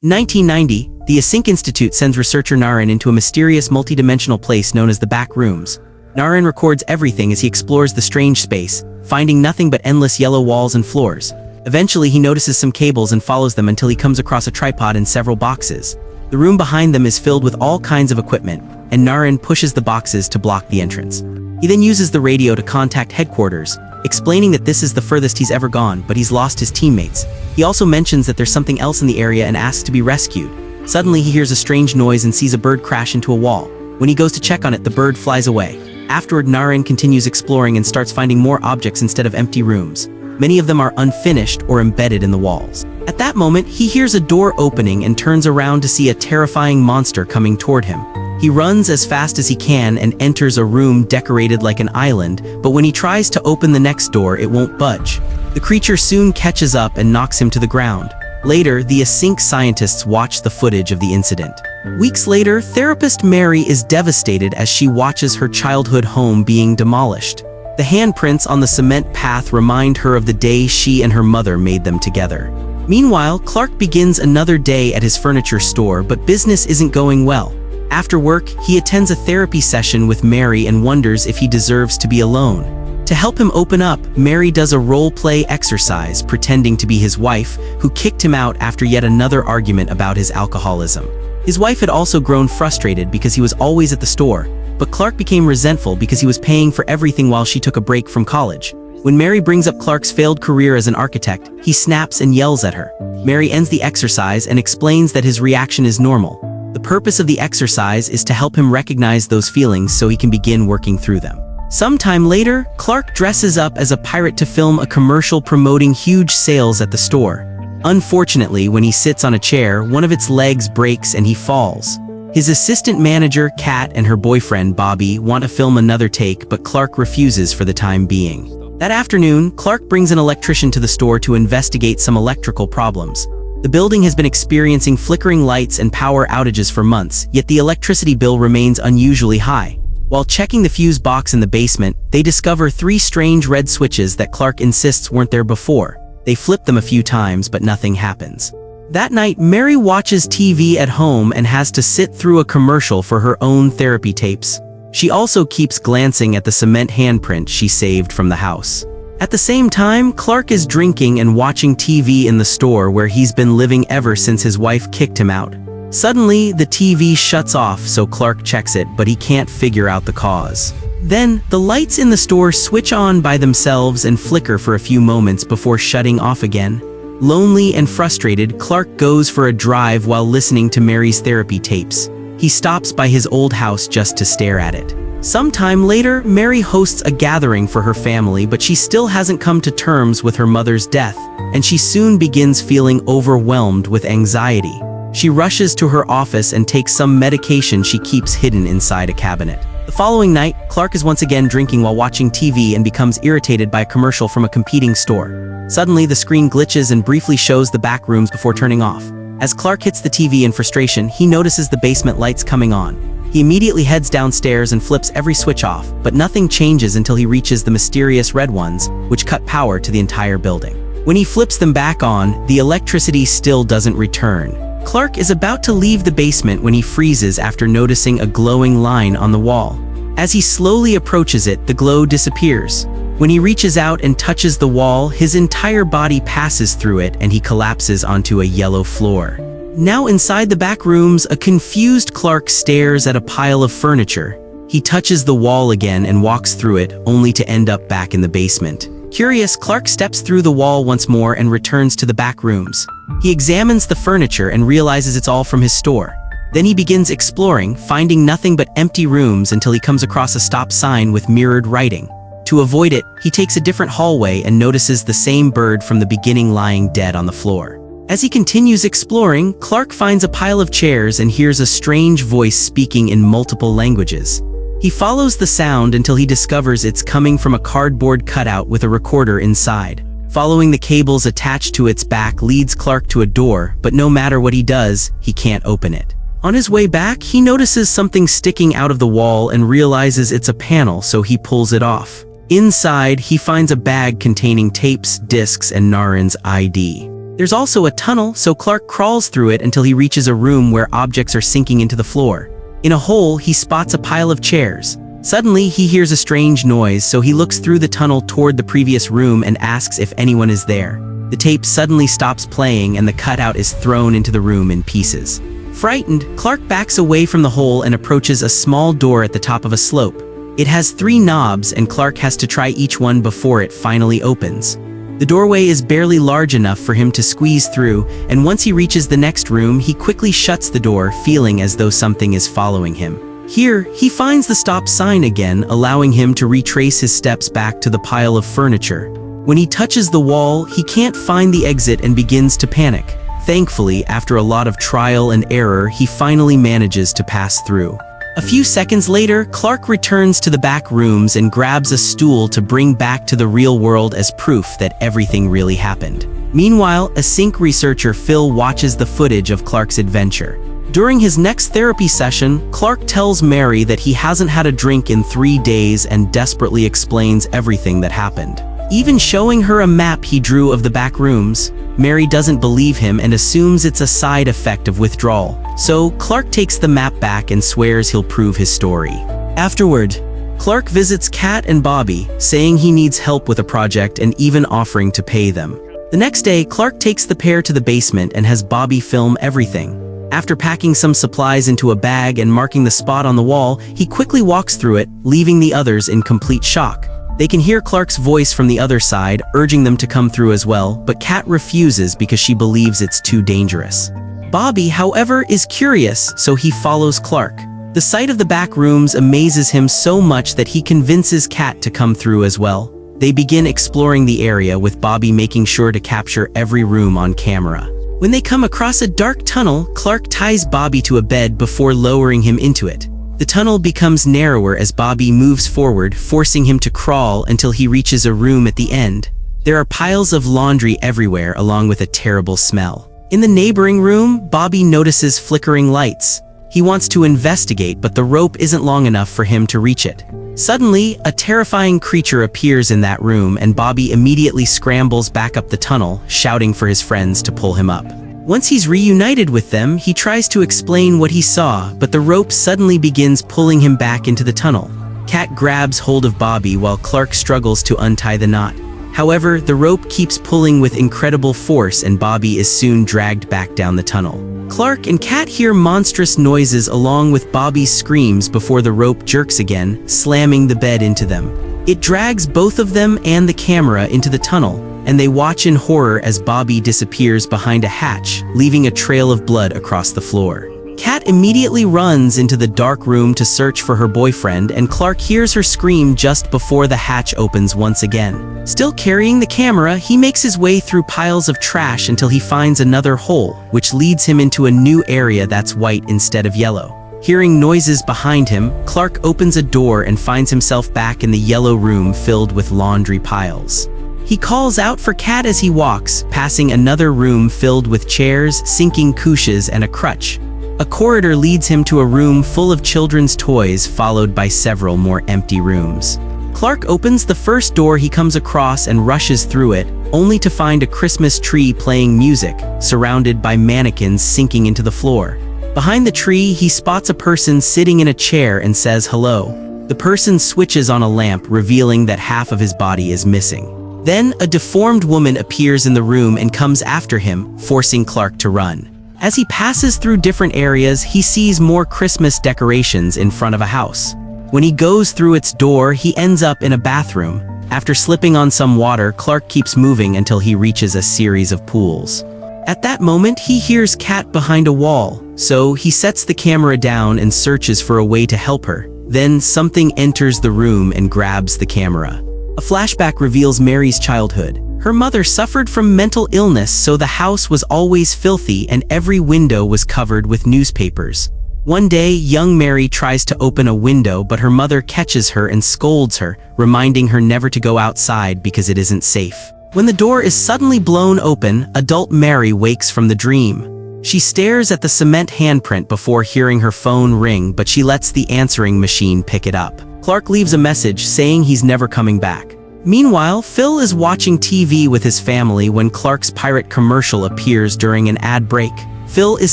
1990, the Async Institute sends researcher Narin into a mysterious multidimensional place known as the Backrooms. Narin records everything as he explores the strange space, finding nothing but endless yellow walls and floors. Eventually, he notices some cables and follows them until he comes across a tripod and several boxes. The room behind them is filled with all kinds of equipment, and Narin pushes the boxes to block the entrance. He then uses the radio to contact headquarters, explaining that this is the furthest he's ever gone, but he's lost his teammates. He also mentions that there's something else in the area and asks to be rescued. Suddenly, he hears a strange noise and sees a bird crash into a wall. When he goes to check on it, the bird flies away. Afterward, Narin continues exploring and starts finding more objects instead of empty rooms. Many of them are unfinished or embedded in the walls. At that moment, he hears a door opening and turns around to see a terrifying monster coming toward him. He runs as fast as he can and enters a room decorated like an island, but when he tries to open the next door, it won't budge. The creature soon catches up and knocks him to the ground. Later, the Async scientists watch the footage of the incident. Weeks later, therapist Mary is devastated as she watches her childhood home being demolished. The handprints on the cement path remind her of the day she and her mother made them together. Meanwhile, Clark begins another day at his furniture store, but business isn't going well. After work, he attends a therapy session with Mary and wonders if he deserves to be alone. To help him open up, Mary does a role-play exercise pretending to be his wife, who kicked him out after yet another argument about his alcoholism. His wife had also grown frustrated because he was always at the store, but Clark became resentful because he was paying for everything while she took a break from college. When Mary brings up Clark's failed career as an architect, he snaps and yells at her. Mary ends the exercise and explains that his reaction is normal. The purpose of the exercise is to help him recognize those feelings so he can begin working through them. Sometime later, Clark dresses up as a pirate to film a commercial promoting huge sales at the store. Unfortunately, when he sits on a chair, one of its legs breaks and he falls. His assistant manager, Kat, and her boyfriend, Bobby, want to film another take, but Clark refuses for the time being. That afternoon, Clark brings an electrician to the store to investigate some electrical problems. The building has been experiencing flickering lights and power outages for months, yet the electricity bill remains unusually high. While checking the fuse box in the basement, they discover 3 strange red switches that Clark insists weren't there before. They flip them a few times, but nothing happens. That night, Mary watches TV at home and has to sit through a commercial for her own therapy tapes. She also keeps glancing at the cement handprint she saved from the house. At the same time, Clark is drinking and watching TV in the store where he's been living ever since his wife kicked him out. Suddenly, the TV shuts off, so Clark checks it, but he can't figure out the cause. Then, the lights in the store switch on by themselves and flicker for a few moments before shutting off again. Lonely and frustrated, Clark goes for a drive while listening to Mary's therapy tapes. He stops by his old house just to stare at it. Sometime later, Mary hosts a gathering for her family, but she still hasn't come to terms with her mother's death, and she soon begins feeling overwhelmed with anxiety. She rushes to her office and takes some medication she keeps hidden inside a cabinet. The following night, Clark is once again drinking while watching TV and becomes irritated by a commercial from a competing store. Suddenly, the screen glitches and briefly shows the back rooms before turning off. As Clark hits the TV in frustration, he notices the basement lights coming on. He immediately heads downstairs and flips every switch off, but nothing changes until he reaches the mysterious red ones, which cut power to the entire building. When he flips them back on, the electricity still doesn't return. Clark is about to leave the basement when he freezes after noticing a glowing line on the wall. As he slowly approaches it, the glow disappears. When he reaches out and touches the wall, his entire body passes through it and he collapses onto a yellow floor. Now inside the back rooms, a confused Clark stares at a pile of furniture. He touches the wall again and walks through it, only to end up back in the basement. Curious, Clark steps through the wall once more and returns to the back rooms. He examines the furniture and realizes it's all from his store. Then he begins exploring, finding nothing but empty rooms until he comes across a stop sign with mirrored writing. To avoid it, he takes a different hallway and notices the same bird from the beginning lying dead on the floor. As he continues exploring, Clark finds a pile of chairs and hears a strange voice speaking in multiple languages. He follows the sound until he discovers it's coming from a cardboard cutout with a recorder inside. Following the cables attached to its back leads Clark to a door, but no matter what he does, he can't open it. On his way back, he notices something sticking out of the wall and realizes it's a panel, so he pulls it off. Inside, he finds a bag containing tapes, discs, and Narin's ID. There's also a tunnel, so Clark crawls through it until he reaches a room where objects are sinking into the floor. In a hole, he spots a pile of chairs. Suddenly, he hears a strange noise, so he looks through the tunnel toward the previous room and asks if anyone is there. The tape suddenly stops playing and the cutout is thrown into the room in pieces. Frightened, Clark backs away from the hole and approaches a small door at the top of a slope. It has 3 knobs and Clark has to try each one before it finally opens. The doorway is barely large enough for him to squeeze through, and once he reaches the next room, he quickly shuts the door, feeling as though something is following him. Here, he finds the stop sign again, allowing him to retrace his steps back to the pile of furniture. When he touches the wall, he can't find the exit and begins to panic. Thankfully, after a lot of trial and error, he finally manages to pass through. A few seconds later, Clark returns to the back rooms and grabs a stool to bring back to the real world as proof that everything really happened. Meanwhile, Async researcher Phil watches the footage of Clark's adventure. During his next therapy session, Clark tells Mary that he hasn't had a drink in 3 days and desperately explains everything that happened. Even showing her a map he drew of the back rooms, Mary doesn't believe him and assumes it's a side effect of withdrawal. So, Clark takes the map back and swears he'll prove his story. Afterward, Clark visits Kat and Bobby, saying he needs help with a project and even offering to pay them. The next day, Clark takes the pair to the basement and has Bobby film everything. After packing some supplies into a bag and marking the spot on the wall, he quickly walks through it, leaving the others in complete shock. They can hear Clark's voice from the other side, urging them to come through as well, but Kat refuses because she believes it's too dangerous. Bobby, however, is curious, so he follows Clark. The sight of the back rooms amazes him so much that he convinces Kat to come through as well. They begin exploring the area, with Bobby making sure to capture every room on camera. When they come across a dark tunnel, Clark ties Bobby to a bed before lowering him into it. The tunnel becomes narrower as Bobby moves forward, forcing him to crawl until he reaches a room at the end. There are piles of laundry everywhere, along with a terrible smell. In the neighboring room, Bobby notices flickering lights. He wants to investigate, but the rope isn't long enough for him to reach it. Suddenly, a terrifying creature appears in that room and Bobby immediately scrambles back up the tunnel, shouting for his friends to pull him up. Once he's reunited with them, he tries to explain what he saw, but the rope suddenly begins pulling him back into the tunnel. Kat grabs hold of Bobby while Clark struggles to untie the knot. However, the rope keeps pulling with incredible force and Bobby is soon dragged back down the tunnel. Clark and Kat hear monstrous noises along with Bobby's screams before the rope jerks again, slamming the bed into them. It drags both of them and the camera into the tunnel, and they watch in horror as Bobby disappears behind a hatch, leaving a trail of blood across the floor. Kat immediately runs into the dark room to search for her boyfriend, and Clark hears her scream just before the hatch opens once again. Still carrying the camera, he makes his way through piles of trash until he finds another hole, which leads him into a new area that's white instead of yellow. Hearing noises behind him, Clark opens a door and finds himself back in the yellow room filled with laundry piles. He calls out for Kat as he walks, passing another room filled with chairs, sinking couches, and a crutch. A corridor leads him to a room full of children's toys, followed by several more empty rooms. Clark opens the first door he comes across and rushes through it, only to find a Christmas tree playing music, surrounded by mannequins sinking into the floor. Behind the tree, he spots a person sitting in a chair and says hello. The person switches on a lamp, revealing that half of his body is missing. Then, a deformed woman appears in the room and comes after him, forcing Clark to run. As he passes through different areas, he sees more Christmas decorations in front of a house. When he goes through its door, he ends up in a bathroom. After slipping on some water, Clark keeps moving until he reaches a series of pools. At that moment, he hears Kat behind a wall, so he sets the camera down and searches for a way to help her. Then something enters the room and grabs the camera. A flashback reveals Mary's childhood. Her mother suffered from mental illness, so the house was always filthy and every window was covered with newspapers. One day, young Mary tries to open a window, but her mother catches her and scolds her, reminding her never to go outside because it isn't safe. When the door is suddenly blown open, adult Mary wakes from the dream. She stares at the cement handprint before hearing her phone ring, but she lets the answering machine pick it up. Clark leaves a message saying he's never coming back. Meanwhile, Phil is watching TV with his family when Clark's pirate commercial appears during an ad break. Phil is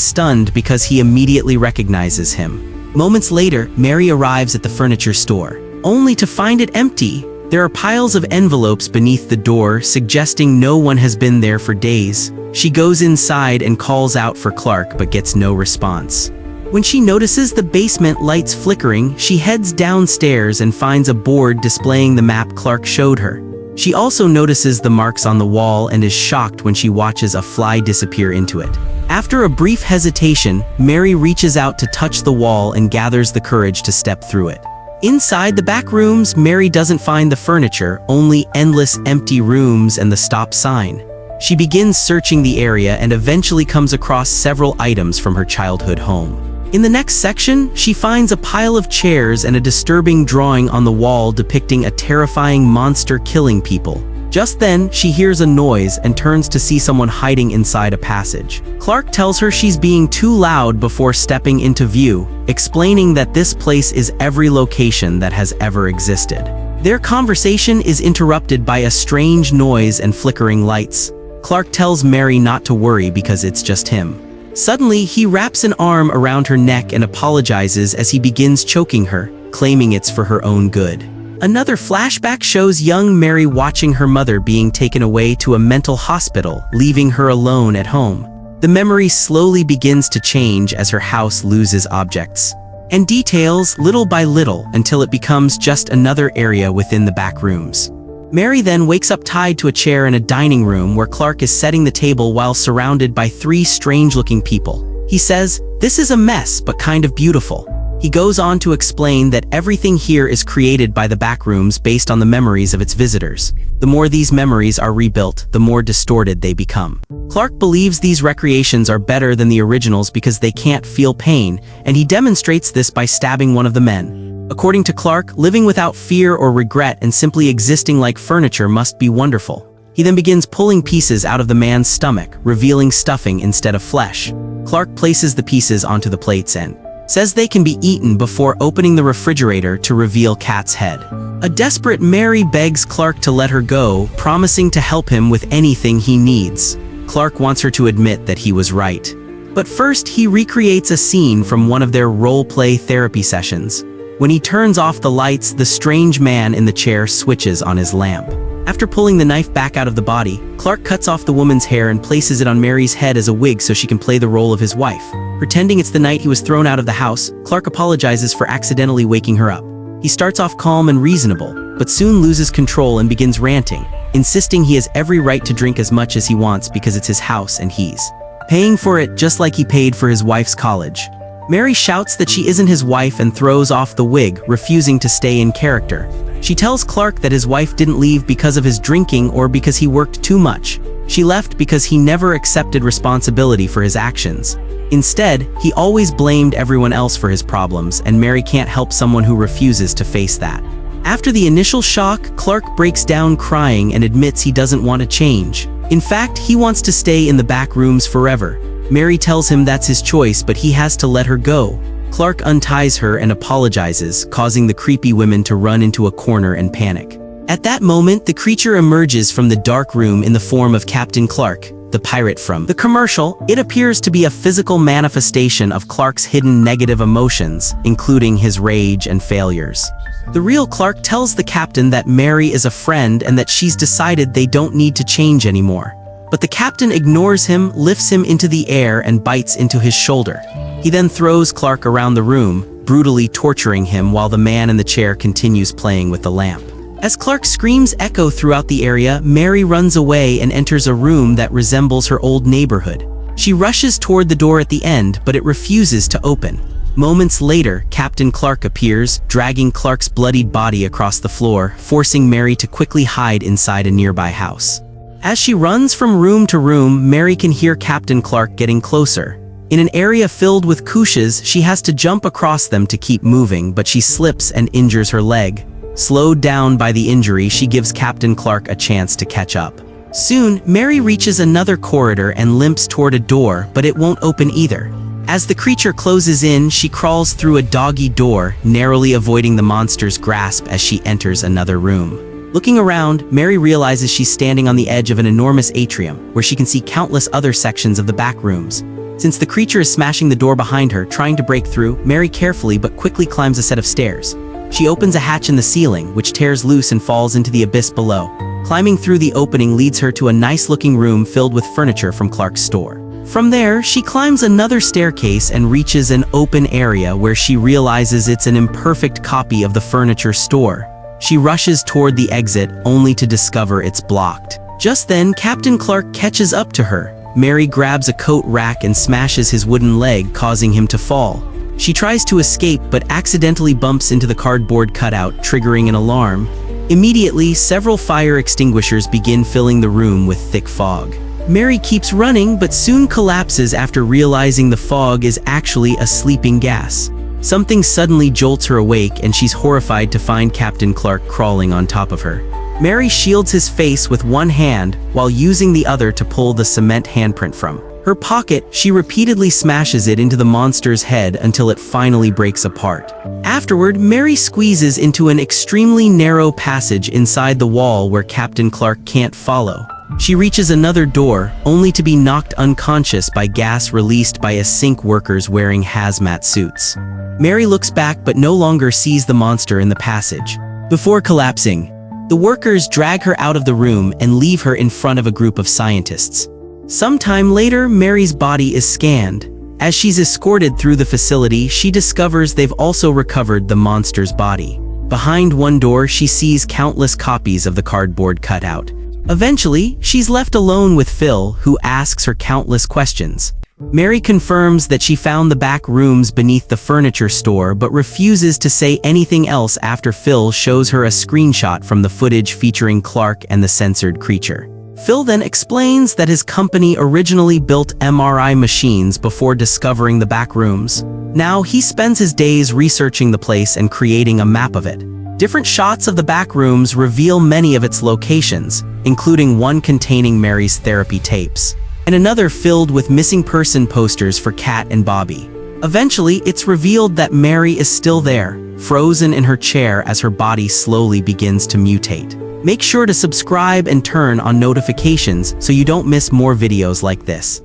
stunned because he immediately recognizes him. Moments later, Mary arrives at the furniture store, only to find it empty. There are piles of envelopes beneath the door, suggesting no one has been there for days. She goes inside and calls out for Clark but gets no response. When she notices the basement lights flickering, she heads downstairs and finds a board displaying the map Clark showed her. She also notices the marks on the wall and is shocked when she watches a fly disappear into it. After a brief hesitation, Mary reaches out to touch the wall and gathers the courage to step through it. Inside the back rooms, Mary doesn't find the furniture, only endless empty rooms and the stop sign. She begins searching the area and eventually comes across several items from her childhood home. In the next section, she finds a pile of chairs and a disturbing drawing on the wall depicting a terrifying monster killing people. Just then, she hears a noise and turns to see someone hiding inside a passage. Clark tells her she's being too loud before stepping into view, explaining that this place is every location that has ever existed. Their conversation is interrupted by a strange noise and flickering lights. Clark tells Mary not to worry because it's just him. Suddenly, he wraps an arm around her neck and apologizes as he begins choking her, claiming it's for her own good. Another flashback shows young Mary watching her mother being taken away to a mental hospital, leaving her alone at home. The memory slowly begins to change as her house loses objects and details little by little until it becomes just another area within the back rooms. Mary then wakes up tied to a chair in a dining room where Clark is setting the table while surrounded by three strange-looking people. He says, "This is a mess, but kind of beautiful." He goes on to explain that everything here is created by the Backrooms based on the memories of its visitors. The more these memories are rebuilt, the more distorted they become. Clark believes these recreations are better than the originals because they can't feel pain, and he demonstrates this by stabbing one of the men. According to Clark, living without fear or regret and simply existing like furniture must be wonderful. He then begins pulling pieces out of the man's stomach, revealing stuffing instead of flesh. Clark places the pieces onto the plates and says they can be eaten before opening the refrigerator to reveal Kat's head. A desperate Mary begs Clark to let her go, promising to help him with anything he needs. Clark wants her to admit that he was right. But first, he recreates a scene from one of their role-play therapy sessions. When he turns off the lights, the strange man in the chair switches on his lamp. After pulling the knife back out of the body, Clark cuts off the woman's hair and places it on Mary's head as a wig so she can play the role of his wife. Pretending it's the night he was thrown out of the house, Clark apologizes for accidentally waking her up. He starts off calm and reasonable, but soon loses control and begins ranting, insisting he has every right to drink as much as he wants because it's his house and he's paying for it just like he paid for his wife's college. Mary shouts that she isn't his wife and throws off the wig, refusing to stay in character. She tells Clark that his wife didn't leave because of his drinking or because he worked too much. She left because he never accepted responsibility for his actions. Instead, he always blamed everyone else for his problems, and Mary can't help someone who refuses to face that. After the initial shock, Clark breaks down crying and admits he doesn't want to change. In fact, he wants to stay in the back rooms forever. Mary tells him that's his choice, but he has to let her go. Clark unties her and apologizes, causing the creepy women to run into a corner and panic. At that moment, the creature emerges from the dark room in the form of Captain Clark, the pirate from the commercial. It appears to be a physical manifestation of Clark's hidden negative emotions, including his rage and failures. The real Clark tells the captain that Mary is a friend and that she's decided they don't need to change anymore. But the captain ignores him, lifts him into the air, and bites into his shoulder. He then throws Clark around the room, brutally torturing him while the man in the chair continues playing with the lamp. As Clark's screams echo throughout the area, Mary runs away and enters a room that resembles her old neighborhood. She rushes toward the door at the end, but it refuses to open. Moments later, Captain Clark appears, dragging Clark's bloodied body across the floor, forcing Mary to quickly hide inside a nearby house. As she runs from room to room, Mary can hear Captain Clark getting closer. In an area filled with couches, she has to jump across them to keep moving, but she slips and injures her leg. Slowed down by the injury, she gives Captain Clark a chance to catch up. Soon, Mary reaches another corridor and limps toward a door, but it won't open either. As the creature closes in, she crawls through a doggy door, narrowly avoiding the monster's grasp as she enters another room. Looking around, Mary realizes she's standing on the edge of an enormous atrium, where she can see countless other sections of the back rooms. Since the creature is smashing the door behind her, trying to break through, Mary carefully but quickly climbs a set of stairs. She opens a hatch in the ceiling, which tears loose and falls into the abyss below. Climbing through the opening leads her to a nice-looking room filled with furniture from Clark's store. From there, she climbs another staircase and reaches an open area where she realizes it's an imperfect copy of the furniture store. She rushes toward the exit, only to discover it's blocked. Just then, Captain Clark catches up to her. Mary grabs a coat rack and smashes his wooden leg, causing him to fall. She tries to escape but accidentally bumps into the cardboard cutout, triggering an alarm. Immediately, several fire extinguishers begin filling the room with thick fog. Mary keeps running but soon collapses after realizing the fog is actually a sleeping gas. Something suddenly jolts her awake and she's horrified to find Captain Clark crawling on top of her. Mary shields his face with one hand while using the other to pull the cement handprint from her pocket. She repeatedly smashes it into the monster's head until it finally breaks apart. Afterward, Mary squeezes into an extremely narrow passage inside the wall where Captain Clark can't follow. She reaches another door, only to be knocked unconscious by gas released by Async workers wearing hazmat suits. Mary looks back but no longer sees the monster in the passage. Before collapsing, the workers drag her out of the room and leave her in front of a group of scientists. Sometime later, Mary's body is scanned. As she's escorted through the facility, she discovers they've also recovered the monster's body. Behind one door, she sees countless copies of the cardboard cutout. Eventually, she's left alone with Phil, who asks her countless questions. Mary confirms that she found the back rooms beneath the furniture store but refuses to say anything else after Phil shows her a screenshot from the footage featuring Clark and the censored creature. Phil then explains that his company originally built MRI machines before discovering the back rooms. Now he spends his days researching the place and creating a map of it. Different shots of the back rooms reveal many of its locations, including one containing Mary's therapy tapes, and another filled with missing person posters for Kat and Bobby. Eventually, it's revealed that Mary is still there, frozen in her chair as her body slowly begins to mutate. Make sure to subscribe and turn on notifications so you don't miss more videos like this.